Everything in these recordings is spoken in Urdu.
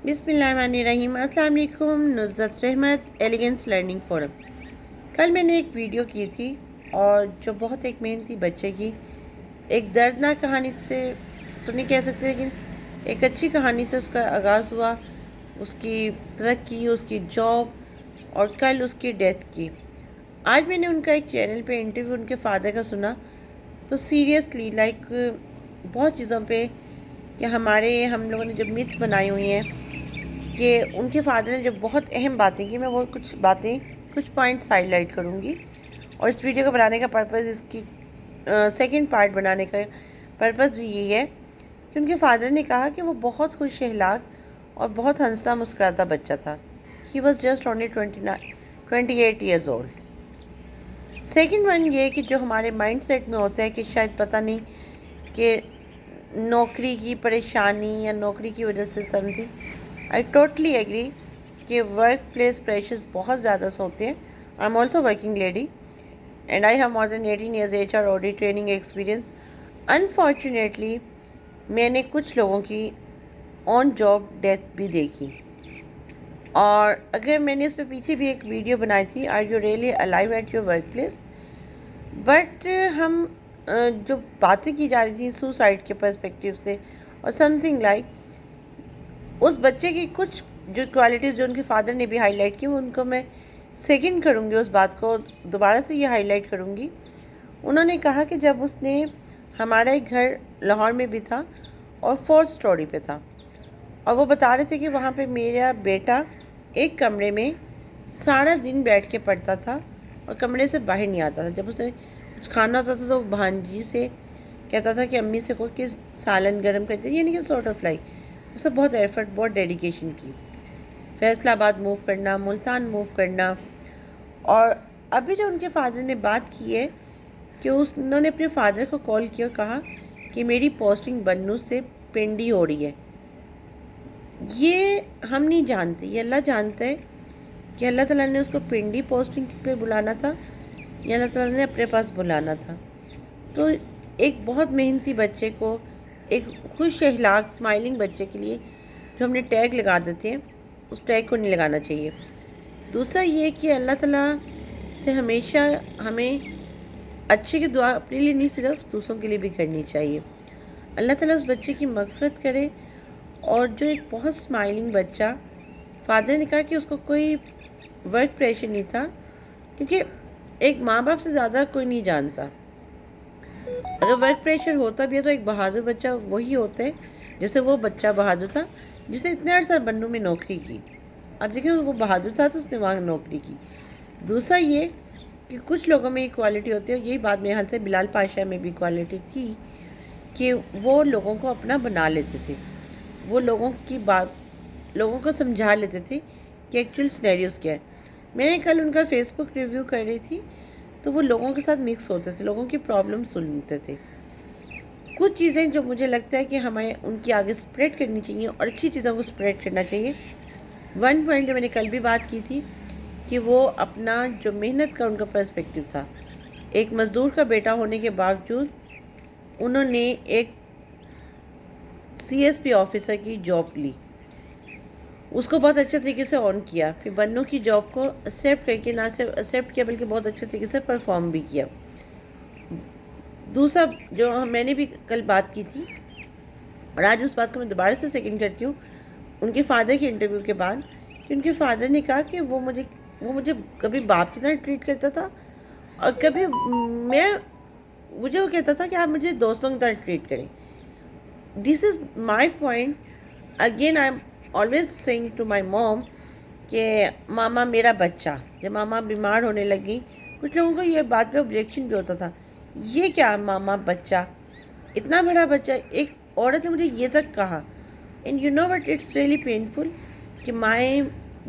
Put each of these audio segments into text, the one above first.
بسم اللہ الرحمن الرحیم۔ السلام علیکم۔ نصرت رحمت ایلیگنس لرننگ فورم۔ کل میں نے ایک ویڈیو کی تھی اور جو بہت ایک محنتی بچے کی ایک دردناک کہانی سے تو نہیں کہہ سکتے، لیکن ایک اچھی کہانی سے اس کا آغاز ہوا، اس کی ترقی، اس کی جاب اور کل اس کی ڈیتھ کی۔ آج میں نے ان کا ایک چینل پہ انٹرویو ان کے فادر کا سنا تو سیریسلی بہت چیزوں پہ کہ ہم لوگوں نے جو میتھ بنائی ہوئی ہیں کہ ان کے فادر نے جو بہت اہم باتیں کی، میں وہ کچھ پوائنٹس ہائی لائٹ کروں گی۔ اور اس ویڈیو کو بنانے کا پرپز، اس کی سیکنڈ پارٹ بنانے کا پرپز بھی یہی ہے کہ ان کے فادر نے کہا کہ وہ بہت خوش اخلاق اور بہت ہنستا مسکراتا بچہ تھا۔ He was just only 28 years old. Second one یہ کہ جو ہمارے مائنڈ سیٹ میں ہوتا ہے کہ شاید پتہ نہیں کہ نوکری کی پریشانی یا نوکری کی وجہ سے آئی ٹوٹلی ایگری کہ ورک پلیس پریشرز بہت زیادہ ہوتے ہیں۔ I am also working lady and I have more than 18 years HR audit training experience. Unfortunately میں نے کچھ لوگوں کی آن جاب ڈیتھ بھی دیکھی، اور اگر میں نے اس پہ پیچھے بھی ایک ویڈیو بنائی تھی، are you really alive at your work place, but ہم جو باتیں کی جا رہی تھیں سوسائڈ کے پرسپیکٹیو سے اور سم تھنگ لائک اس بچے کی کچھ جو کوالٹیز جو ان کے فادر نے بھی ہائی لائٹ کی، ان کو میں سیکنڈ کروں گی، اس بات کو دوبارہ سے یہ ہائی لائٹ کروں گی۔ انہوں نے کہا کہ جب اس نے ہمارا ایک گھر لاہور میں بھی تھا اور 4th سٹوری پہ تھا، اور وہ بتا رہے تھے کہ وہاں پہ میرا بیٹا ایک کمرے میں سارا دن بیٹھ کے پڑھتا تھا اور کمرے سے باہر نہیں آتا تھا۔ جب اس نے کچھ کھانا ہوتا تھا تو بھانجی سے کہتا تھا کہ امی سے کوئی کہ سالن گرم کر دے، یعنی کہ سارٹ آف لائک اس نے بہت ایفرٹ، بہت ڈیڈیکیشن کی۔ فیصلہ آباد موو کرنا، ملتان موو کرنا، اور ابھی جو ان کے فادر نے بات کی ہے کہ انہوں نے اپنے فادر کو کال کیا اور کہا کہ میری پوسٹنگ بنوں سے پنڈی ہو رہی ہے۔ یہ ہم نہیں جانتے، یہ اللہ جانتا ہے کہ اللہ تعالیٰ نے اس کو پنڈی پوسٹنگ پہ بلانا تھا یا اللہ تعالیٰ نے اپنے پاس بلانا تھا۔ تو ایک بہت محنتی بچے کو، ایک خوش اخلاق اسمائلنگ بچے کے لیے جو ہم نے ٹیگ لگا دیتے ہیں، اس ٹیگ کو نہیں لگانا چاہیے۔ دوسرا یہ کہ اللہ تعالیٰ سے ہمیشہ ہمیں اچھے کی دعا اپنے لیے نہیں، صرف دوسروں کے لیے بھی کرنی چاہیے۔ اللہ تعالیٰ اس بچے کی مغفرت کرے۔ اور جو ایک بہت اسمائلنگ بچہ، فادر نے کہا کہ اس کو کوئی ورک پریشر نہیں تھا، کیونکہ ایک ماں باپ سے زیادہ کوئی نہیں جانتا۔ اگر ورک پریشر ہوتا بھی ہے تو ایک بہادر بچہ وہی ہوتا ہے، جیسے وہ بچہ بہادر تھا جس نے اتنے عرصہ بنوں میں نوکری کی۔ اب دیکھیں وہ بہادر تھا تو اس نے وہاں نوکری کی۔ دوسرا یہ کہ کچھ لوگوں میں یہ کوالٹی ہوتی ہے، اور یہی بات میرے حال سے بلال پاشا میں بھی کوالٹی تھی کہ وہ لوگوں کو اپنا بنا لیتے تھے، وہ لوگوں کی بات لوگوں کو سمجھا لیتے تھے کہ ایکچوئل سینیریوز کیا ہے۔ میں نے کل ان کا فیس بک ریویو کر رہی تھی تو وہ لوگوں کے ساتھ مکس ہوتے تھے، لوگوں کی پرابلم سنتے تھے۔ کچھ چیزیں جو مجھے لگتا ہے کہ ہمیں ان کی آگے اسپریڈ کرنی چاہیے اور اچھی چیزوں کو اسپریڈ کرنا چاہیے۔ ون پوائنٹ جو میں نے کل بھی بات کی تھی کہ وہ اپنا جو محنت کا ان کا پرسپیکٹیو تھا، ایک مزدور کا بیٹا ہونے کے باوجود انہوں نے ایک CSP آفیسر کی جاب لی، اس کو بہت اچھے طریقے سے آن کیا، پھر بنوں کی جاب کو ایکسیپٹ کر کے نہ صرف ایکسیپٹ کیا بلکہ بہت اچھے طریقے سے پرفارم بھی کیا۔ دوسرا جو میں نے بھی کل بات کی تھی اور آج اس بات کو میں دوبارہ سے سیکنڈ کرتی ہوں ان کے فادر کے انٹرویو کے بعد، کہ ان کے فادر نے کہا کہ وہ مجھے کبھی باپ کی طرح ٹریٹ کرتا تھا اور کبھی مجھے وہ کہتا تھا کہ آپ مجھے دوستوں کی طرح ٹریٹ کریں۔ This is my point. Again I am always saying to my mom کہ ماما میرا بچہ، جب ماما بیمار ہونے لگی کچھ لوگوں کو یہ بات پہ آبجیکشن بھی ہوتا تھا، یہ کیا ماما بچہ، اتنا بڑا بچہ، ایک عورت نے مجھے یہ تک کہا۔ And you know what, it's really painful کہ مائیں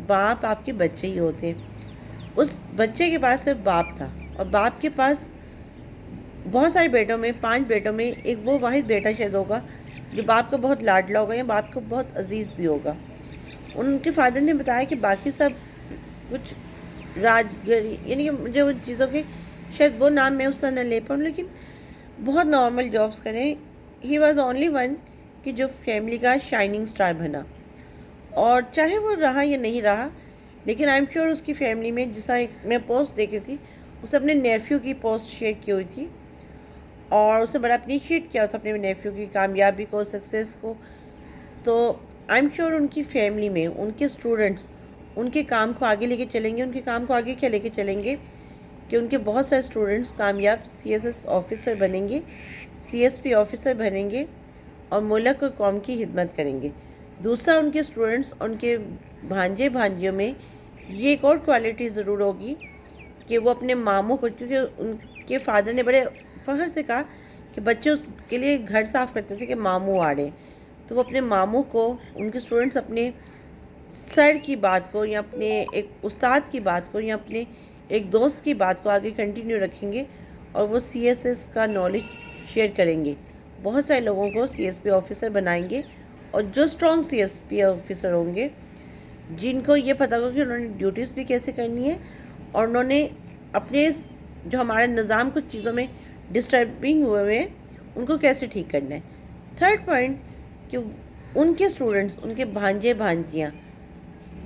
باپ آپ کے بچے ہی ہوتے ہیں۔ اس بچے کے پاس صرف باپ تھا، اور باپ کے پاس بہت سارے بیٹوں میں 5 بیٹوں میں ایک وہ واحد بیٹا شاید ہوگا جو باپ کا بہت لاڈلا ہوگا یا باپ کو بہت عزیز بھی ہوگا۔ ان کے فادر نے بتایا کہ باقی سب کچھ راجگری، یعنی کہ مجھے ان چیزوں کے شاید وہ نام میں اس طرح نہ لے پاؤں، لیکن بہت نارمل جابس کریں۔ ہی واز اونلی ون کہ جو فیملی کا شائننگ سٹار بنا، اور چاہے وہ رہا یا نہیں رہا، لیکن آئی ایم شیور اس کی فیملی میں، جیسا میں پوسٹ دیکھ رہی تھی، اس نے اپنے نیفیو کی پوسٹ شیئر کی ہوئی تھی اور اس نے بڑا اپریشیٹ کیا تھا اپنے نیفیو کی کامیابی کو، سکسیس کو. تو آئی ایم شیور ان کی فیملی میں ان کے اسٹوڈنٹس ان کے کام کو آگے لے کے چلیں گے. ان کے کام کو آگے کیا لے کے چلیں گے کہ ان کے بہت سارے اسٹوڈنٹس کامیاب سی ایس ایس آفیسر بنیں گے، سی ایس پی آفیسر بنیں گے اور ملک اور قوم کی خدمت کریں گے. دوسرا، ان کے اسٹوڈنٹس، ان کے بھانجے بھانجیوں میں یہ ایک اور کوالٹی ضرور ہوگی کہ وہ اپنے ماموں کو، کیونکہ ان کے فادر نے بڑے فخر سے کہا کہ بچے اس کے لیے گھر صاف کرتے تھے کہ ماموں آ رہے، تو وہ اپنے ماموں کو، ان کے اسٹوڈنٹس اپنے سر کی بات کو یا اپنے ایک استاد کی بات کو یا اپنے ایک دوست کی بات کو آگے کنٹینیو رکھیں گے اور وہ سی ایس ایس کا نالج شیئر کریں گے. بہت سارے لوگوں کو سی ایس پی آفیسر بنائیں گے، اور جو strong C S P officer ہوں گے، جن کو یہ پتہ ہوگا کہ انہوں نے ڈیوٹیز بھی کیسے کرنی ہے اور انہوں نے اپنے جو ہمارے نظام کچھ چیزوں میں ڈسٹربنگ ہوئے ہیں ان کو کیسے ٹھیک کرنا ہے. تھرڈ پوائنٹ کہ ان کے اسٹوڈنٹس، ان کے بھانجے بھانجیاں،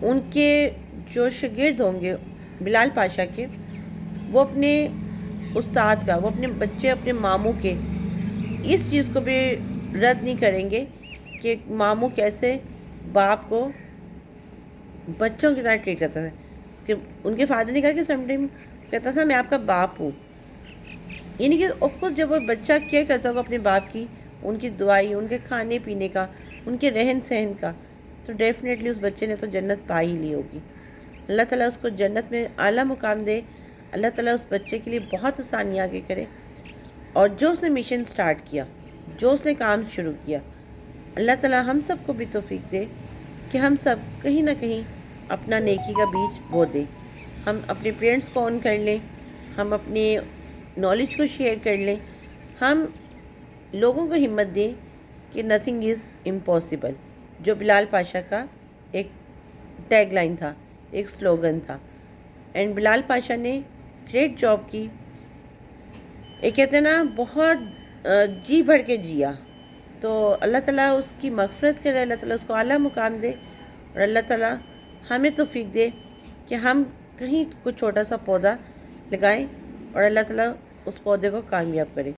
ان کے جو شاگرد ہوں گے بلال پاشا کے، وہ اپنے استاد کا، وہ اپنے بچے اپنے ماموں کے اس چیز کو بھی رد نہیں کریں گے کہ ماموں کیسے باپ کو بچوں کی طرح ٹریٹ کرتا تھا. کہ ان کے فادر نے کہا کہ سم ٹائم کہتا تھا میں آپ کا باپ ہوں، یعنی کہ آف کورس جب وہ بچہ کیئر کرتا ہوگا اپنے باپ کی، ان کی دعائی، ان کے کھانے پینے کا، ان کے رہن سہن کا، تو ڈیفینیٹلی اس بچے نے تو جنت پا ہی لی ہوگی. اللہ تعالیٰ اس کو جنت میں اعلیٰ مقام دے. اللہ تعالیٰ اس بچے کے لیے بہت آسانی آگے کرے، اور جو اس نے مشن سٹارٹ کیا، جو اس نے کام شروع کیا، اللہ تعالیٰ ہم سب کو بھی توفیق دے کہ ہم سب کہیں نہ کہیں اپنا نیکی کا بیج بو دیں. ہم اپنے پیرنٹس کو آن کر لیں، ہم اپنے نالج کو شیئر کر لیں، ہم لوگوں کو ہمت دیں کہ نتھنگ از امپاسبل، جو بلال پاشا کا ایک ٹیگ لائن تھا، ایک سلوگن تھا. اینڈ بلال پاشا نے گریٹ جاب کی. یہ کہتے ہیں نا، بہت جی بھر کے جیا. تو اللہ تعالیٰ اس کی مغفرت کرے، اللہ تعالیٰ اس کو اعلیٰ مقام دے، اور اللہ تعالیٰ ہمیں توفیق دے کہ ہم کہیں کوئی چھوٹا سا پودا لگائیں اور اللہ تعالیٰ اس پودے کو کامیاب کرے.